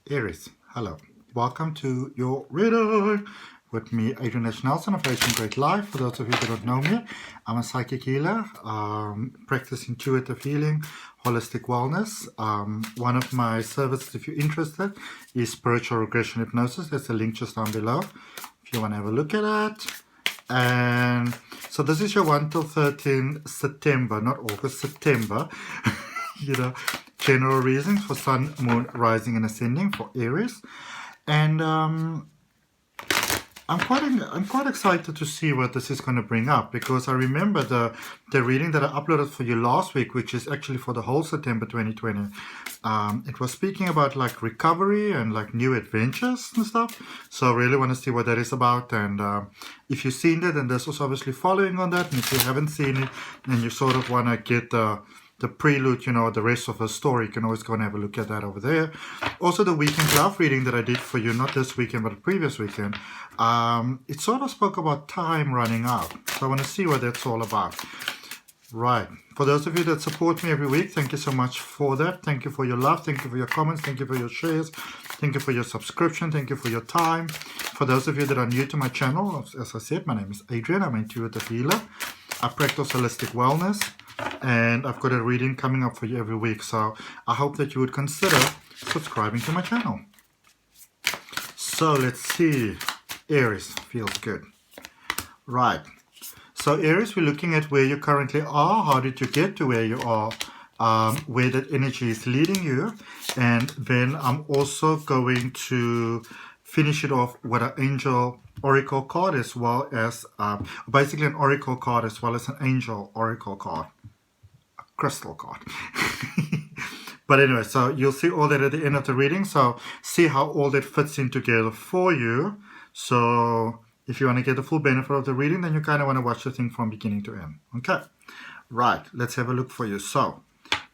Aries, hello. Welcome to your reading with me, Adrian H of Asian Great Life. For those of you that don't know me, I'm a psychic healer, practice intuitive healing, holistic wellness. One of my services, if you're interested, is spiritual regression hypnosis. There's a link just down below if you want to have a look at that. And so this is your 1 till 13 September, not August, September. General reasons for Sun, Moon, Rising and Ascending for Aries. And I'm quite excited to see what this is going to bring up, because I remember the reading that I uploaded for you last week, which is actually for the whole September 2020. It was speaking about like recovery and like new adventures and stuff. So I really want to see what that is about. And if you've seen it, and this was obviously following on that, and if you haven't seen it and you sort of want to get the prelude, the rest of the story, you can always go and have a look at that over there. Also, the weekend love reading that I did for you, not this weekend, but the previous weekend, it sort of spoke about time running out. So I want to see what that's all about. Right. For those of you that support me every week, thank you so much for that. Thank you for your love. Thank you for your comments. Thank you for your shares. Thank you for your subscription. Thank you for your time. For those of you that are new to my channel, as I said, my name is Adrian. I'm an intuitive healer. I practice holistic wellness, and I've got a reading coming up for you every week. So I hope that you would consider subscribing to my channel. So let's see. Aries feels good. Right. So Aries, we're looking at where you currently are. How did you get to where you are? Where that energy is leading you. And then I'm also going to finish it off with an angel oracle card, as well as basically an oracle card as well as an angel oracle card, a crystal card. But anyway, so you'll see all that at the end of the reading. So see how all that fits in together for you. So if you want to get the full benefit of the reading, then you kind of want to watch the thing from beginning to end. Okay, right, let's have a look for you. So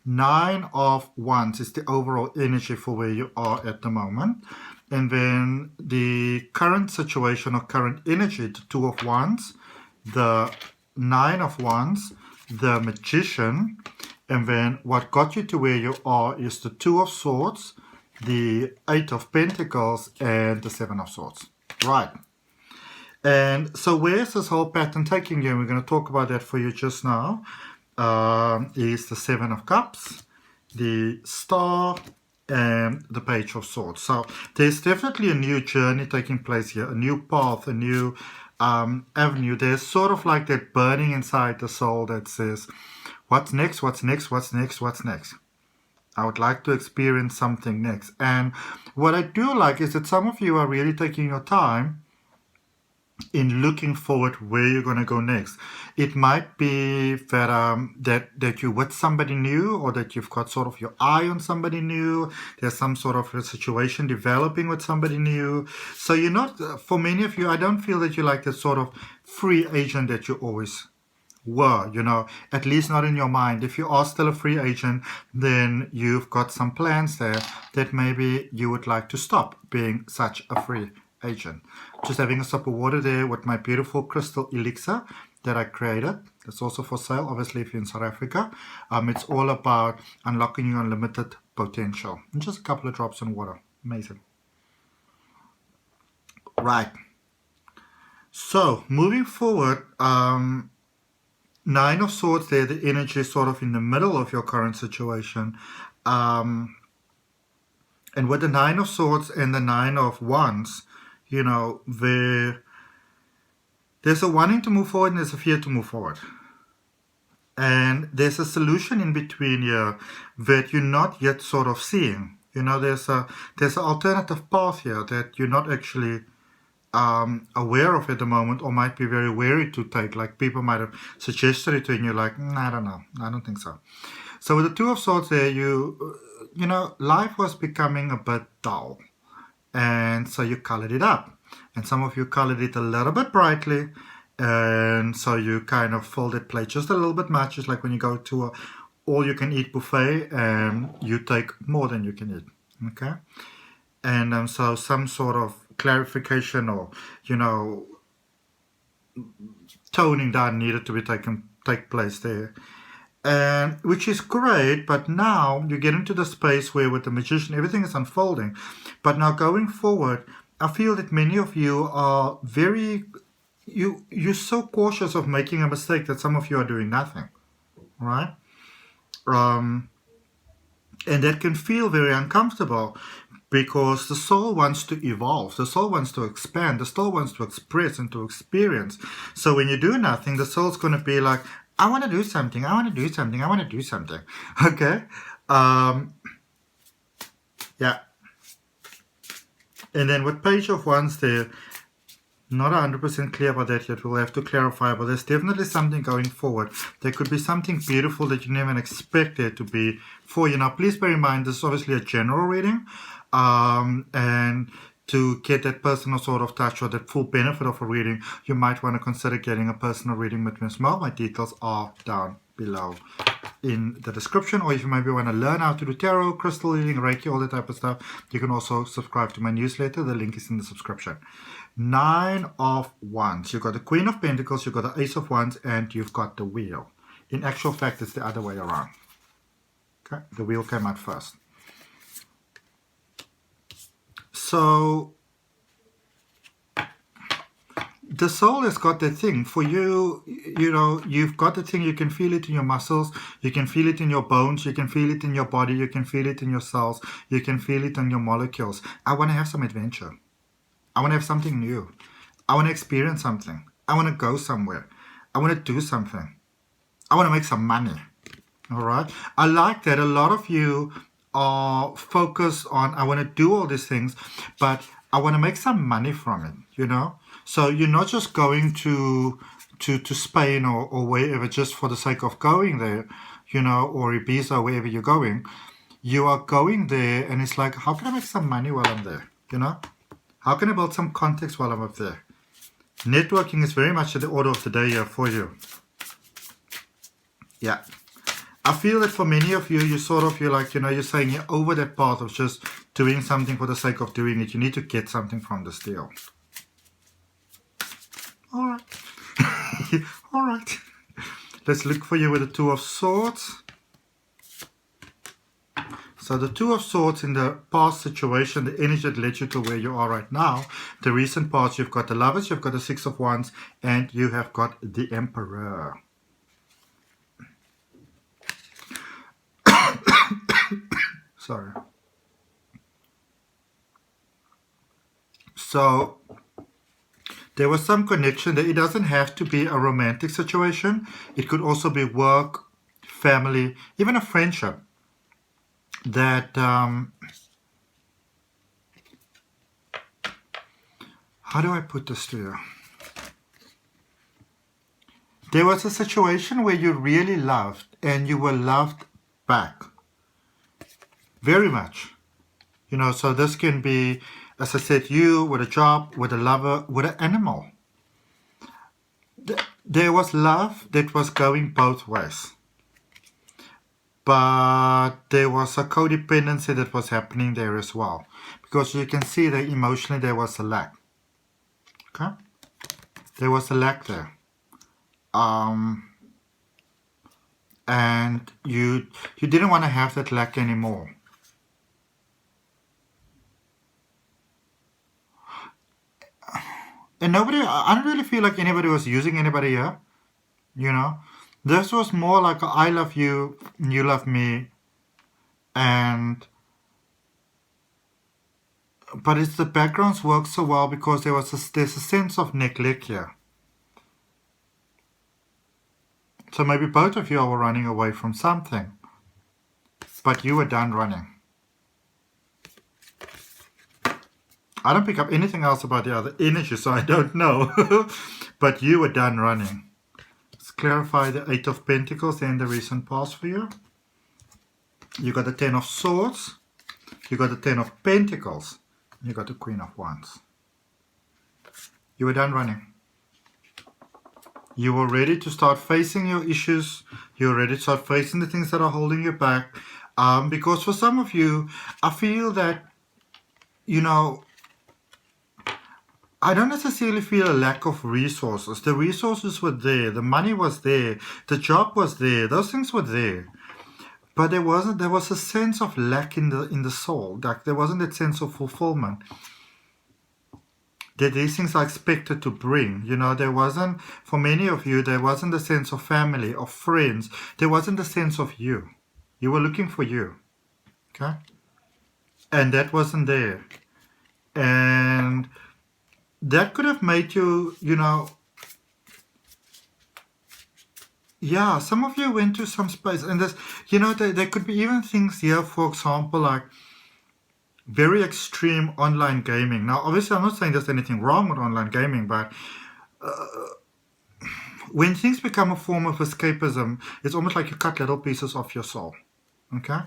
9 of Wands is the overall energy for where you are at the moment. And then the current situation or current energy, the 2 of Wands, the 9 of Wands, the Magician, and then what got you to where you are is the 2 of Swords, the 8 of Pentacles, and the 7 of Swords. Right. And so where's this whole pattern taking you? And we're going to talk about that for you just now. Is the 7 of Cups, the Star, and the Page of Swords. So there's definitely a new journey taking place here, a new path, a new avenue. There's sort of like that burning inside the soul that says, what's next, what's next, what's next, what's next? I would like to experience something next. And what I do like is that some of you are really taking your time in looking forward where you're going to go next. It might be that that you're with somebody new, or that you've got sort of your eye on somebody new. There's some sort of a situation developing with somebody new. So you're not, for many of you, I don't feel that you're like the sort of free agent that you always were, at least not in your mind. If you are still a free agent, then you've got some plans there that maybe you would like to stop being such a free agent. Just having a sip of water there with my beautiful crystal elixir that I created. It's also for sale, obviously, if you're in South Africa. It's all about unlocking your unlimited potential. And just a couple of drops in water. Amazing. Right. So, moving forward, 9 of Swords there, the energy is sort of in the middle of your current situation. And with the 9 of Swords and the 9 of Wands, there's a wanting to move forward and there's a fear to move forward. And there's a solution in between here that you're not yet sort of seeing. There's an alternative path here that you're not actually aware of at the moment, or might be very wary to take. Like people might have suggested it to you and you're like, I don't know, I don't think so. So with the 2 of Swords there, life was becoming a bit dull. And so you colored it up. And some of you colored it a little bit brightly. And so you kind of filled that plate just a little bit much. It's like when you go to a all-you-can-eat buffet and you take more than you can eat. Okay? And so some sort of clarification or, toning down needed to take place there. and which is great. But now you get into the space where with the Magician everything is unfolding. But now going forward, I feel that many of you are very you're so cautious of making a mistake that some of you are doing nothing, right? um and that can feel very uncomfortable, because the soul wants to evolve, the soul wants to expand, the soul wants to express and to experience. So when you do nothing, the soul's going to be like, I want to do something, I want to do something, I want to do something. Okay. Yeah. And then with Page of Wands there, not 100% clear about that yet. We'll have to clarify, but there's definitely something going forward. There could be something beautiful that you never expected to be for you. Now, please bear in mind, this is obviously a general reading. And to get that personal sort of touch or that full benefit of a reading, you might want to consider getting a personal reading with me as well. My details are down below in the description. Or if you maybe want to learn how to do tarot, crystal reading, Reiki, all that type of stuff, you can also subscribe to my newsletter. The link is in the description. 9 of Wands. You've got the Queen of Pentacles, you've got the Ace of Wands, and you've got the Wheel. In actual fact, it's the other way around. Okay, the Wheel came out first. So the soul has got that thing for you. You know, you've got the thing. You can feel it in your muscles, you can feel it in your bones, you can feel it in your body, you can feel it in your cells, you can feel it in your molecules. I want to have some adventure. I want to have something new. I want to experience something. I want to go somewhere. I want to do something. I want to make some money. All right. I like that a lot of you are focused on, I want to do all these things, but I want to make some money from it, you know? So you're not just going to Spain or wherever just for the sake of going there, you know, or Ibiza, wherever you're going. You are going there and it's like, how can I make some money while I'm there, you know? How can I build some context while I'm up there? Networking is very much at the order of the day here for you. Yeah. I feel that for many of you, you're like, you know, you're saying you're over that path of just doing something for the sake of doing it. You need to get something from this deal. All right. All right. Let's look for you with the Two of Swords. So the Two of Swords in the past situation, the energy that led you to where you are right now, the recent past, you've got the Lovers, you've got the Six of Wands, and you have got the Emperor. Sorry. So there was some connection that it doesn't have to be a romantic situation. It could also be work, family, even a friendship. That how do I put this to you? There was a situation where you really loved and you were loved back very much, you know. So this can be, as I said, you with a job, with a lover, with an animal. There was love that was going both ways. But there was a codependency that was happening there as well. Because you can see that emotionally there was a lack. Okay? There was a lack there. And you didn't want to have that lack anymore. And I don't really feel like anybody was using anybody here. You know? This was more like a, I love you, you love me, but it's the backgrounds work so well because there's a sense of neglect here. So maybe both of you were running away from something, but you were done running. I don't pick up anything else about the other energy, so I don't know, but you were done running. Clarify the Eight of Pentacles and the recent past for you. You got the Ten of Swords, you got the Ten of Pentacles, you got the Queen of Wands. You were done running. You were ready to start facing your issues. You were ready to start facing the things that are holding you back. Because for some of you, I feel that, you know, I don't necessarily feel a lack of resources. The resources were there, the money was there, the job was there, those things were there. But there was a sense of lack in the soul. Like there wasn't that sense of fulfillment that these things are expected to bring. You know, there wasn't, for many of you, there wasn't a sense of family, of friends. There wasn't a sense of you. You were looking for you. Okay? And that wasn't there. And that could have made you, you know, yeah, some of you went to some space. And there's, you know, there could be even things here, for example, like very extreme online gaming. Now, obviously, I'm not saying there's anything wrong with online gaming, but when things become a form of escapism, it's almost like you cut little pieces off your soul. Okay?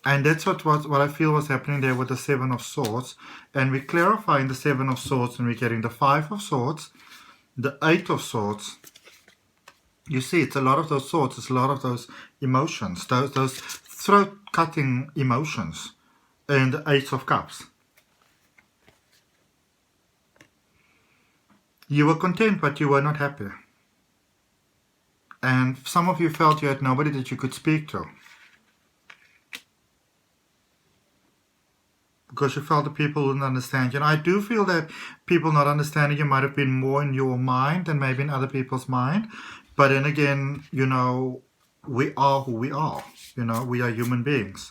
And that's what I feel was happening there with the Seven of Swords. And we're clarifying the Seven of Swords, and we're getting the Five of Swords, the Eight of Swords. You see, it's a lot of those swords, it's a lot of those emotions, those throat-cutting emotions. And the Ace of Cups. You were content, but you were not happy. And some of you felt you had nobody that you could speak to. Because you felt that people wouldn't understand you. And I do feel that people not understanding you might have been more in your mind than maybe in other people's mind. But then again, you know, we are who we are. You know, we are human beings.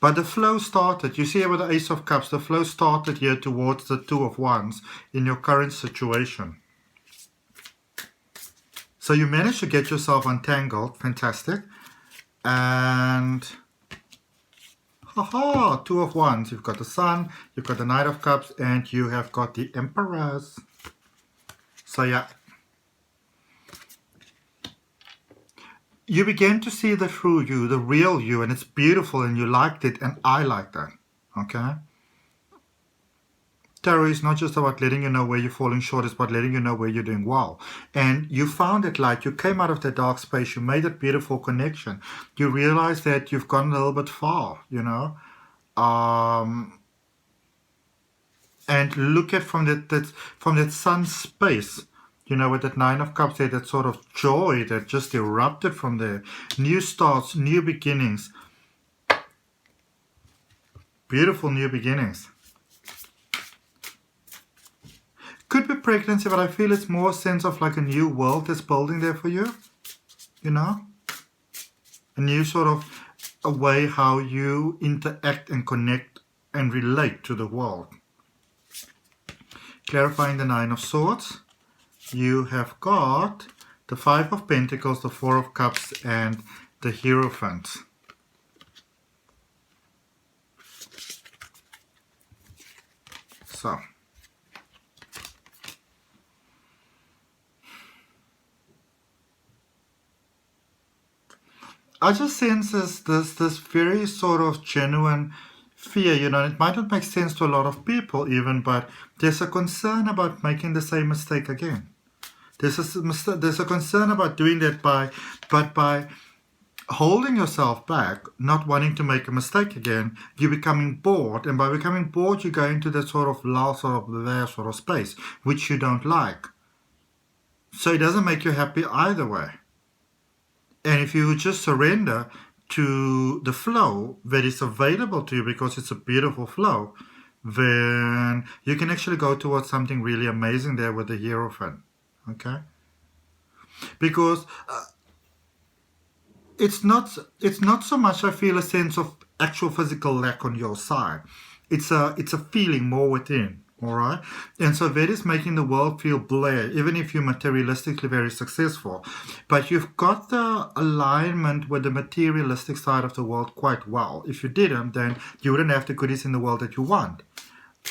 But the flow started, you see here with the Ace of Cups, the flow started here towards the Two of Wands in your current situation. So you managed to get yourself untangled, fantastic. And, haha, Two of Wands, you've got the Sun, you've got the Knight of Cups, and you have got the Empress. So yeah. You began to see the true you, the real you, and it's beautiful, and you liked it, and I like that, okay? Tarot is not just about letting you know where you're falling short, it's about letting you know where you're doing well. And you found that light, you came out of the dark space, you made that beautiful connection. You realized that you've gone a little bit far, you know? And look at from that sun space, you know, with that Nine of Cups there, that sort of joy that just erupted from there. New starts, new beginnings. Beautiful new beginnings. Could be pregnancy, but I feel it's more a sense of like a new world that's building there for you. You know? A new sort of a way how you interact and connect and relate to the world. Clarifying the Nine of Swords. You have got the Five of Pentacles, the Four of Cups, and the Hierophant. So, I just sense this very sort of genuine fear, you know. It might not make sense to a lot of people even, but there's a concern about making the same mistake again. There's a concern about doing that by holding yourself back, not wanting to make a mistake again. You're becoming bored, and by becoming bored, you go into that sort of lull, sort of space, which you don't like. So it doesn't make you happy either way. And if you just surrender to the flow that is available to you, because it's a beautiful flow, then you can actually go towards something really amazing there with the Hierophant. Okay, because it's not so much I feel a sense of actual physical lack on your side. It's a feeling more within. All right, and so that is making the world feel blare, even if you're materialistically very successful. But you've got the alignment with the materialistic side of the world quite well. If you didn't, then you wouldn't have the goodies in the world that you want.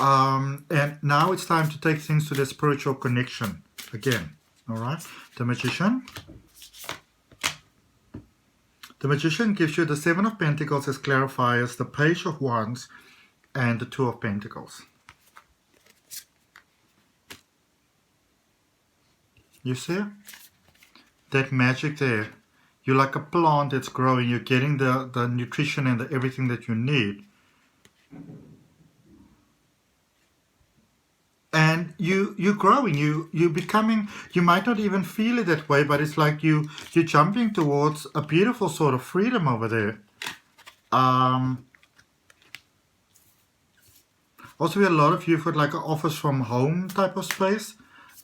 And now it's time to take things to the spiritual connection again. All right, the Magician. The Magician gives you the Seven of Pentacles as clarifiers, the Page of Wands, and the Two of Pentacles. You see that magic there? You're like a plant that's growing. You're getting the nutrition and everything that you need. and you're growing, you're becoming, you might not even feel it that way, but it's like you're jumping towards a beautiful sort of freedom over there. Also, a lot of you have got like an office from home type of space,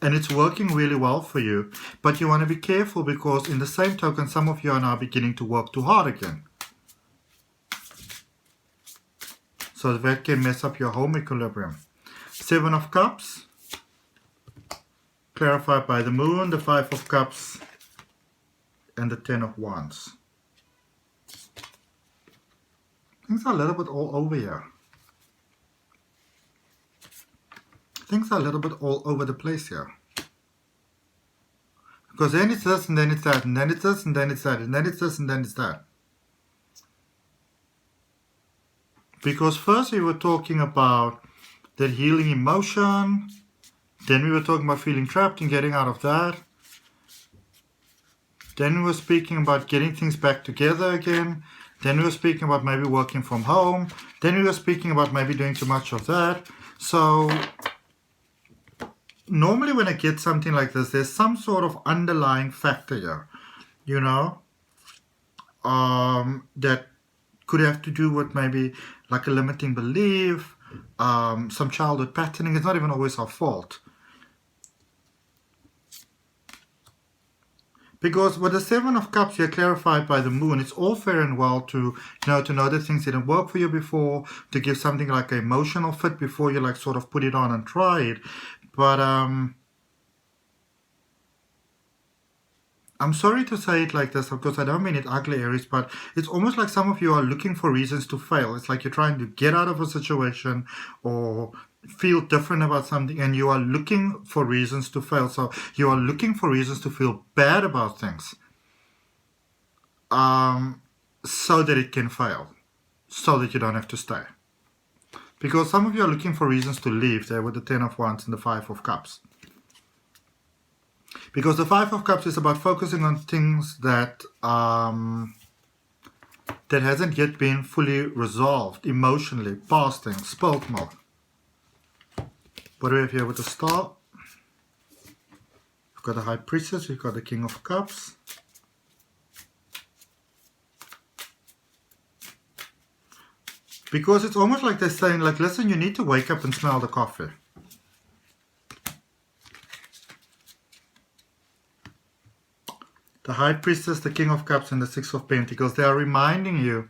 and it's working really well for you. But you want to be careful, because in the same token, some of you are now beginning to work too hard again. So that can mess up your home equilibrium. Seven of Cups, clarified by the Moon, the Five of Cups, and the Ten of Wands. Things are a little bit all over here. Things are a little bit all over the place here. Because then it's this, and then it's that, and then it's this, and then it's that, and then it's this, and then it's that. Because first we were talking about that healing emotion, then we were talking about feeling trapped and getting out of that. Then we were speaking about getting things back together again. Then we were speaking about maybe working from home. Then we were speaking about maybe doing too much of that. So normally when I get something like this, there's some sort of underlying factor here, you know, that could have to do with maybe like a limiting belief, some childhood patterning. It's not even always our fault. Because with the Seven of Cups, you're clarified by the Moon. It's all fair and well to know that things didn't work for you before, to give something like an emotional fit before you like sort of put it on and try it. But I'm sorry to say it like this, because I don't mean it ugly, Aries, but it's almost like some of you are looking for reasons to fail. It's like you're trying to get out of a situation or feel different about something, and you are looking for reasons to fail. So you are looking for reasons to feel bad about things, so that it can fail, so that you don't have to stay. Because some of you are looking for reasons to leave there with the Ten of Wands and the Five of Cups. Because the Five of Cups is about focusing on things that that hasn't yet been fully resolved emotionally, past things, spilled milk. What do we have here with the Star? We've got the High Priestess, we've got the King of Cups. Because it's almost like they're saying, like, listen, you need to wake up and smell the coffee. The High Priestess, the King of Cups, and the Six of Pentacles, they are reminding you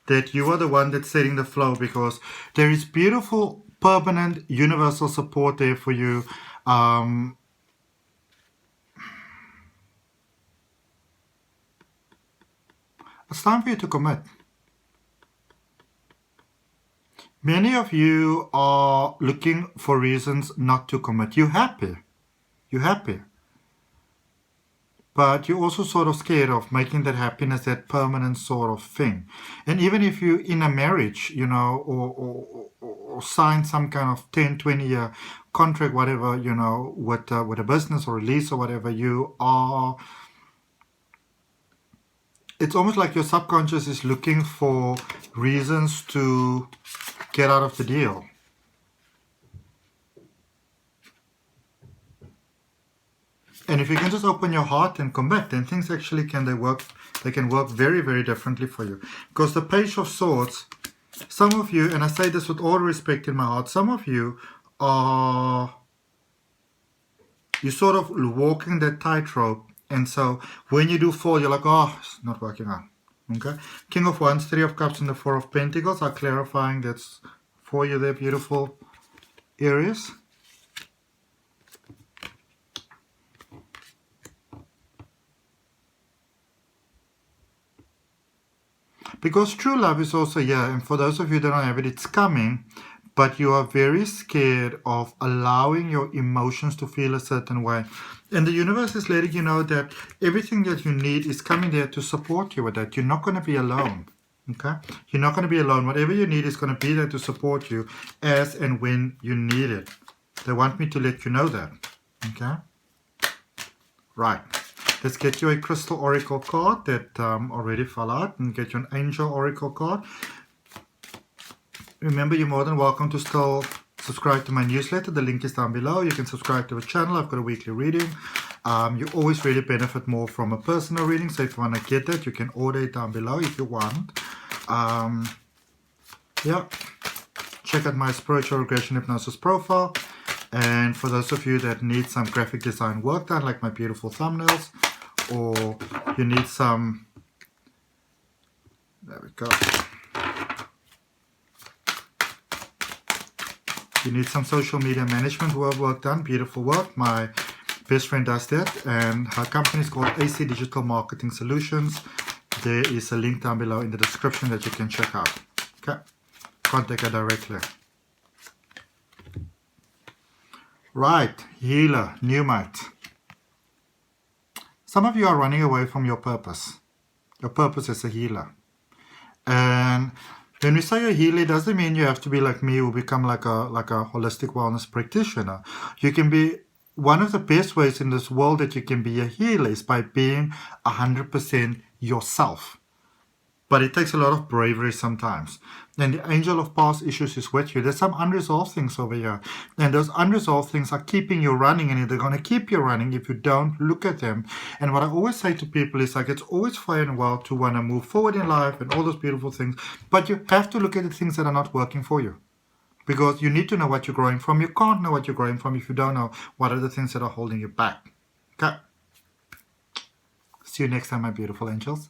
that you are the one that's setting the flow, because there is beautiful, permanent, universal support there for you. It's time for you to commit. Many of you are looking for reasons not to commit. You're happy. You're happy. But you're also sort of scared of making that happiness that permanent sort of thing. And even if you're in a marriage, you know, or sign some kind of 10, 20-year contract, whatever, you know, with a business or a lease or whatever, you are... It's almost like your subconscious is looking for reasons to get out of the deal. And if you can just open your heart and commit, then things actually can work very, very differently for you. Because the Page of Swords, some of you, and I say this with all respect in my heart, some of you are, you're sort of walking that tightrope, and so when you do fall, you're like, oh, it's not working out. Okay? King of Wands, Three of Cups, and the Four of Pentacles are clarifying that's for you there, beautiful Aries. Because true love is also here, and for those of you that don't have it, it's coming, but you are very scared of allowing your emotions to feel a certain way. And the universe is letting you know that everything that you need is coming there to support you with that. You're not going to be alone. Okay? You're not going to be alone. Whatever you need is going to be there to support you as and when you need it. They want me to let you know that. Okay? Right. Let's get you a crystal oracle card that already fell out, and get you an angel oracle card. Remember, you're more than welcome to still subscribe to my newsletter. The link is down below. You can subscribe to the channel. I've got a weekly reading. You always really benefit more from a personal reading. So if you want to get that, you can order it down below if you want. Yeah. Check out my spiritual regression hypnosis profile. And for those of you that need some graphic design work done, like my beautiful thumbnails, or you need some, there we go. You need some social media management work done, beautiful work. My best friend does that, and her company is called AC Digital Marketing Solutions. There is a link down below in the description that you can check out. Okay, contact her directly. Right, healer, new mate. Some of you are running away from your purpose. Your purpose as a healer. And when we say a healer, it doesn't mean you have to be like me, who become like a holistic wellness practitioner. You can be, one of the best ways in this world that you can be a healer is by being 100% yourself. But it takes a lot of bravery sometimes. And the angel of past issues is with you. There's some unresolved things over here. And those unresolved things are keeping you running, and they're going to keep you running if you don't look at them. And what I always say to people is like, it's always fine and well to want to move forward in life and all those beautiful things. But you have to look at the things that are not working for you. Because you need to know what you're growing from. You can't know what you're growing from if you don't know what are the things that are holding you back. Okay. See you next time, my beautiful angels.